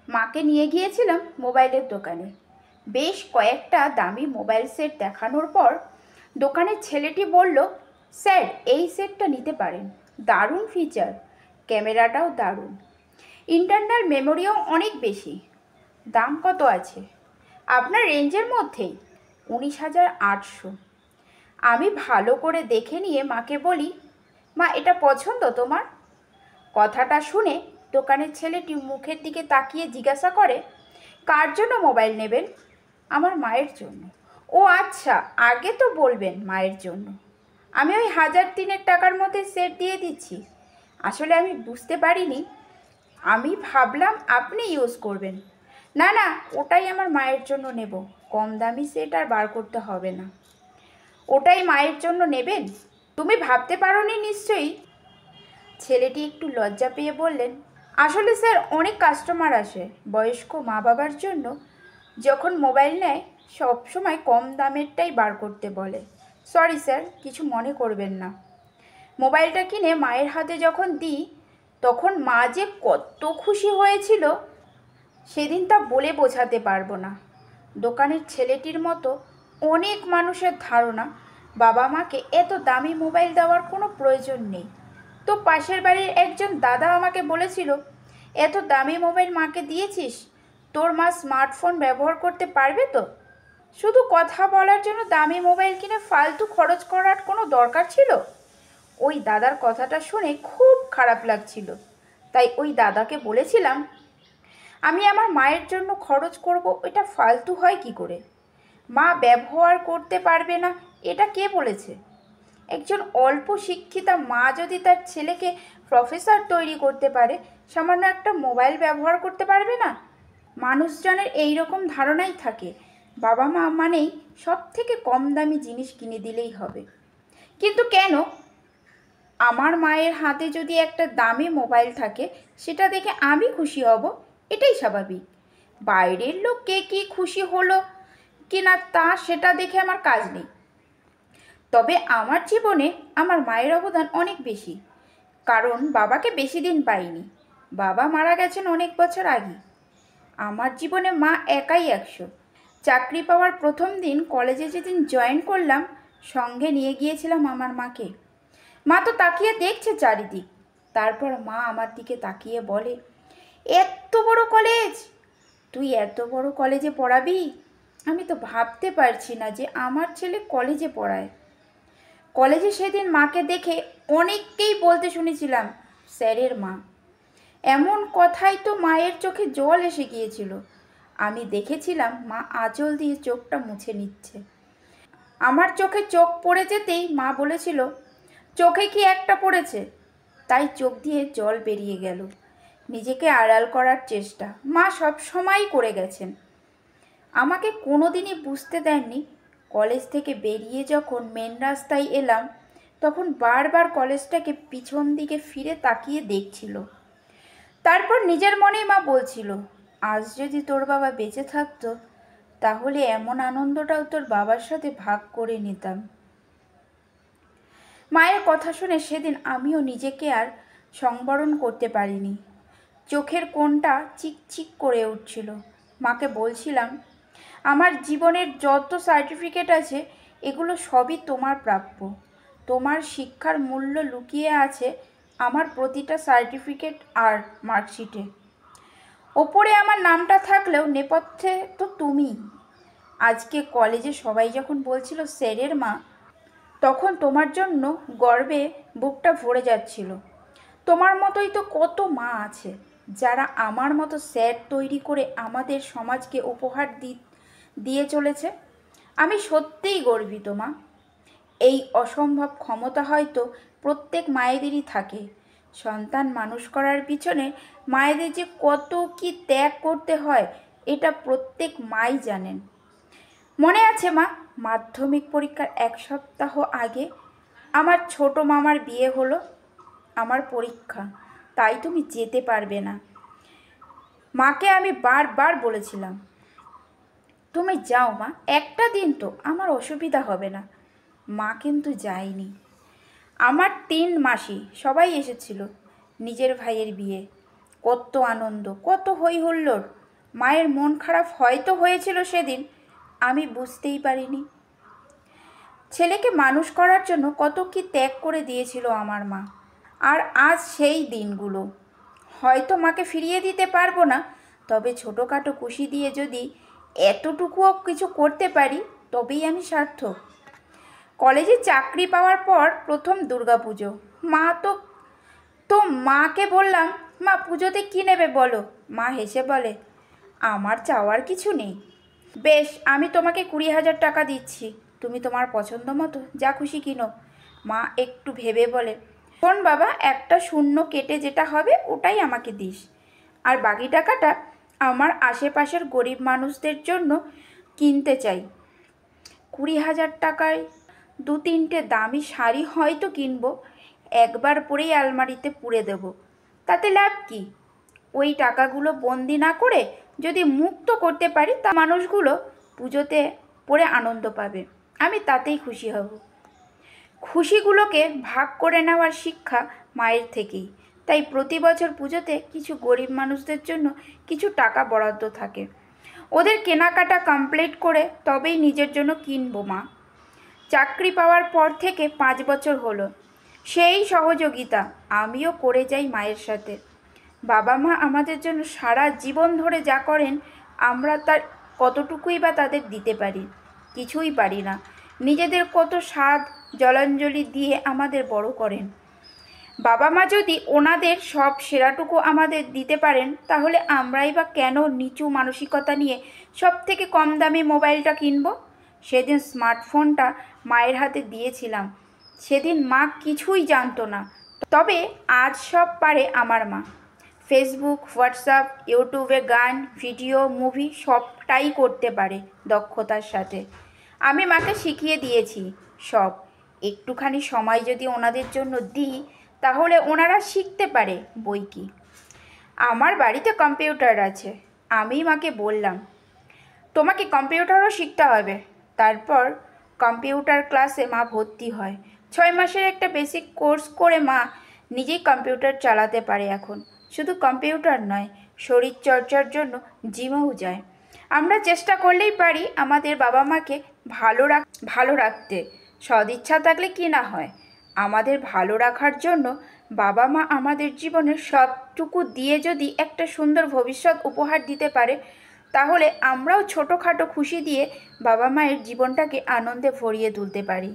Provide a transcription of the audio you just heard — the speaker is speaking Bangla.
মাকে নিয়ে গিয়েছিলাম মোবাইলের দোকানে। বেশ কয়েকটা দামি মোবাইল সেট দেখানোর পর দোকানের ছেলেটি বলল, স্যার এই সেটটা নিতে পারেন, দারুণ ফিচার, ক্যামেরাটাও দারুণ, ইন্টারনাল মেমোরিও অনেক বেশি। দাম কত আছে? আপনার রেঞ্জের মধ্যেই, 19,800। আমি ভালো করে দেখে নিয়ে মাকে বলি, মা এটা পছন্দ তোমার? কথাটা শুনে দোকানের ছেলেটি মুখের দিকে তাকিয়ে জিজ্ঞাসা করে, কার জন্য মোবাইল নেবেন? আমার মায়ের জন্য। ও আচ্ছা, আগে তো বলবেন মায়ের জন্য। আমি ওই 1,000-3 টাকার মধ্যে সেট দিয়ে দিচ্ছি। আসলে আমি বুঝতে পারিনি, আমি ভাবলাম আপনি ইউজ করবেন। না না, ওটাই আমার মায়ের জন্য নেব, কম দামি সেট আর বার করতে হবে না। ওটাই মায়ের জন্য নেবেন? তুমি ভাবতে পারোনি নিশ্চয়ই। ছেলেটি একটু লজ্জা পেয়ে বললেন, আসলে স্যার অনেক কাস্টমার আসে বয়স্ক মা বাবার জন্য, যখন মোবাইল নেয় সব সময় কম দামেরটাই বার করতে বলে। সরি স্যার, কিছু মনে করবেন না। মোবাইলটা কিনে মায়ের হাতে যখন দিই তখন মা যে কত খুশি হয়েছিল সেদিন তা বলে বোঝাতে পারবো না। দোকানের ছেলেটির মতো অনেক মানুষের ধারণা বাবা মাকে এত দামি মোবাইল দেওয়ার কোনো প্রয়োজন নেই। তো পাশের বাড়ির একজন দাদা আমাকে বলেছিল, এত দামি মোবাইল মাকে দিয়েছিস, তোর মা স্মার্টফোন ব্যবহার করতে পারবে তো? শুধু কথা বলার জন্য দামি মোবাইল কিনে ফালতু খরচ করার কোনো দরকার ছিল? ওই দাদার কথাটা শুনে খুব খারাপ লাগছিল, তাই ওই দাদাকে বলেছিলাম, আমি আমার মায়ের জন্য খরচ করব, এটা ফালতু হয় কি করে? মা ব্যবহার করতে পারবে না এটা কে বলেছে? একজন অল্প শিক্ষিতা মা যদি তার ছেলেকে প্রফেসর তৈরি করতে পারে, সামান্য একটা মোবাইল ব্যবহার করতে পারবে না? মানুষজনের এই রকম ধারণাই থাকে, বাবা মা মানেই সব থেকে কম দামি জিনিস কিনে দিলেই হবে। কিন্তু কেন? আমার মায়ের হাতে যদি একটা দামি মোবাইল থাকে সেটা দেখে আমি খুশি হব, এটাই স্বাভাবিক। বাইরের লোক কে কী খুশি হলো কি না তা সেটা দেখে আমার কাজ নেই। তবে আমার জীবনে আমার মায়ের অবদান অনেক বেশি, কারণ বাবাকে বেশি দিন পাইনি। বাবা মারা গেছেন অনেক বছর আগে। আমার জীবনে মা একাই 100। চাকরি পাওয়ার প্রথম দিন কলেজে যেদিন জয়েন করলাম, সঙ্গে নিয়ে গিয়েছিলাম আমার মাকে। মা তো তাকিয়ে দেখছে চারিদিক। তারপর মা আমার দিকে তাকিয়ে বলে, এত বড় কলেজ, তুই এত বড় কলেজে পড়াবি? আমি তো ভাবতে পারছি না যে আমার ছেলে কলেজে পড়ায়। কলেজে সেদিন মাকে দেখে অনেককেই বলতে শুনেছিলাম, স্যারের মা। এমন কথাই তো মায়ের চোখে জল এসে গিয়েছিল। আমি দেখেছিলাম মা আঁচল দিয়ে চোখটা মুছে নিচ্ছে। আমার চোখে চোখ পড়ে যেতেই মা বলেছিল, চোখে কি একটা পড়েছে? তাই চোখ দিয়ে জল বেরিয়ে গেল। নিজেকে আড়াল করার চেষ্টা মা সব সময়ই করে গেছেন। আমাকে কোনোদিনই বুঝতে দেননি। কলেজ থেকে বেরিয়ে যখন মেন রাস্তায় এলাম তখন বারবার কলেজটাকে পিছন দিকে ফিরে তাকিয়ে দেখছিল। তারপর নিজের মনেই মা বলছিল, আজ যদি তোর বাবা বেঁচে থাকতো তাহলে এমন আনন্দটাও তোর বাবার সাথে ভাগ করে নিতাম। মায়ের কথা শুনে সেদিন আমিও নিজেকে আর সংবরণ করতে পারিনি। চোখের কোণটা চিকচিক করে উঠছিল। মাকে বলছিলাম, আমার জীবনের যত সার্টিফিকেট আছে এগুলো সবই তোমার প্রাপ্য। তোমার শিক্ষার মূল্য লুকিয়ে আছে আমার প্রতিটা সার্টিফিকেট আর মার্কশিটে। ওপরে আমার নামটা থাকলেও নেপথ্যে তো তুমি। আজকে কলেজে সবাই যখন বলছিল স্যারের মা, তখন তোমার জন্য গর্বে বুকটা ভরে যাচ্ছিল। তোমার মতোই তো কত মা আছে যারা আমার মতো স্যার তৈরি করে আমাদের সমাজকে উপহার দিয়ে চলেছে। আমি সত্যিই গর্বিত মা। এই অসম্ভব ক্ষমতা হয়তো প্রত্যেক মায়েদেরই থাকে। সন্তান মানুষ করার পিছনে মায়েদের যে কত কি ত্যাগ করতে হয় এটা প্রত্যেক মাই জানেন। মনে আছে মা, মাধ্যমিক পরীক্ষার 1 সপ্তাহ আগে আমার ছোট মামার বিয়ে হলো। আমার পরীক্ষা, তাই তুমি যেতে পারবে না। মাকে আমি বারবার বলেছিলাম, তুমি যাও মা, একটা দিন তো, আমার অসুবিধা হবে না। মা কিন্তু যায়নি। আমার 3 মাসি সবাই এসেছিল। নিজের ভাইয়ের বিয়ে, কত আনন্দ, কত হই হুল্লোড়। মায়ের মন খারাপ হয়তো হয়েছিল সেদিন, আমি বুঝতেই পারিনি। ছেলেকে মানুষ করার জন্য কত কি ত্যাগ করে দিয়েছিল আমার মা। আর আজ সেই দিনগুলো। হয়তো মাকে ফিরিয়ে দিতে পারবো না, তবে ছোটোখাটো খুশি দিয়ে যদি এতটুকুও কিছু করতে পারি তবেই আমি সার্থক। কলেজে চাকরি পাওয়ার পর প্রথম দুর্গাপুজো। মা তো তো মাকে বললাম, মা পুজোতে কী নেবে বলো। মা হেসে বলে, আমার চাওয়ার কিছু নেই। বেশ, আমি তোমাকে 20,000 টাকা দিচ্ছি, তুমি তোমার পছন্দ মতো যা খুশি কিনো। মা একটু ভেবে বলে, শোন বাবা, একটা শূন্য কেটে যেটা হবে ওটাই আমাকে দিস, আর বাকি টাকাটা আমার আশেপাশের গরিব মানুষদের জন্য কিনতে চাই। 20,000 টাকায় 2-3টে দামি শাড়ি হয়তো কিনবো, একবার পরেই আলমারিতে পুরে দেব। তাতে লাভ কি? ওই টাকাগুলো বন্দি না করে যদি মুক্ত করতে পারি, তা মানুষগুলো পুজোতে পরে আনন্দ পাবে, আমি তাতেই খুশি হব। খুশিগুলোকে ভাগ করে নেওয়ার শিক্ষা মায়ের থেকেই, তাই প্রতি বছর পুজোতে কিছু গরিব মানুষদের জন্য কিছু টাকা বরাদ্দ থাকে। ওদের কেনাকাটা কমপ্লিট করে তবেই নিজের জন্য কিনবো মা। চাকরি পাওয়ার পর থেকে 5 বছর হলো। সেই সহযোগিতা আমিও করে যাই মায়ের সাথে। বাবা মা আমাদের জন্য সারা জীবন ধরে যা করেন, আমরা তার কতটুকুই বা তাদের দিতে পারি? কিছুই পারি না। নিজেদের কত স্বাদ জলাঞ্জলি দিয়ে আমাদের বড় করেন। বাবা মা যদি ওনাদের সব সেরাটুকু আমাদের দিতে পারেন, তাহলে আমরাই বা কেন নিচু মানসিকতা নিয়ে সব থেকে কম দামি মোবাইলটা কিনব? সেদিন স্মার্টফোনটা মায়ের হাতে দিয়েছিলাম, সেদিন মা কিছুই জানতো না। তবে আজ সব পারে আমার মা। ফেসবুক, হোয়াটসঅ্যাপ, ইউটিউবে গান, ভিডিও, মুভি সবটাই করতে পারে দক্ষতার সাথে। আমি মাকে শিখিয়ে দিয়েছি সব। একটুখানি সময় যদি ওনাদের জন্য দিই, তাহলে ওনারা শিখতে পারে বই কি। আমার বাড়িতে কম্পিউটার আছে। আমি মাকে বললাম, তোমাকে কম্পিউটারও শিখতে হবে। তারপর কম্পিউটার ক্লাসে মা ভর্তি হয়। 6 মাসের একটা বেসিক কোর্স করে মা নিজেই কম্পিউটার চালাতে পারে এখন। শুধু কম্পিউটার নয়, শরীরচর্চার জন্য জিমেও যায়। আমরা চেষ্টা করলেই পারি আমাদের বাবা মাকে ভালো রাখতে। সদিচ্ছা থাকলে কি না হয়। আমাদের ভালো রাখার জন্য বাবা মা আমাদের জীবনের সবটুকু দিয়ে যদি একটা সুন্দর ভবিষ্যৎ উপহার দিতে পারে, তাহলে আমরাও ছোটোখাটো খুশি দিয়ে বাবা মায়ের জীবনটাকে আনন্দে ভরিয়ে তুলতে পারি।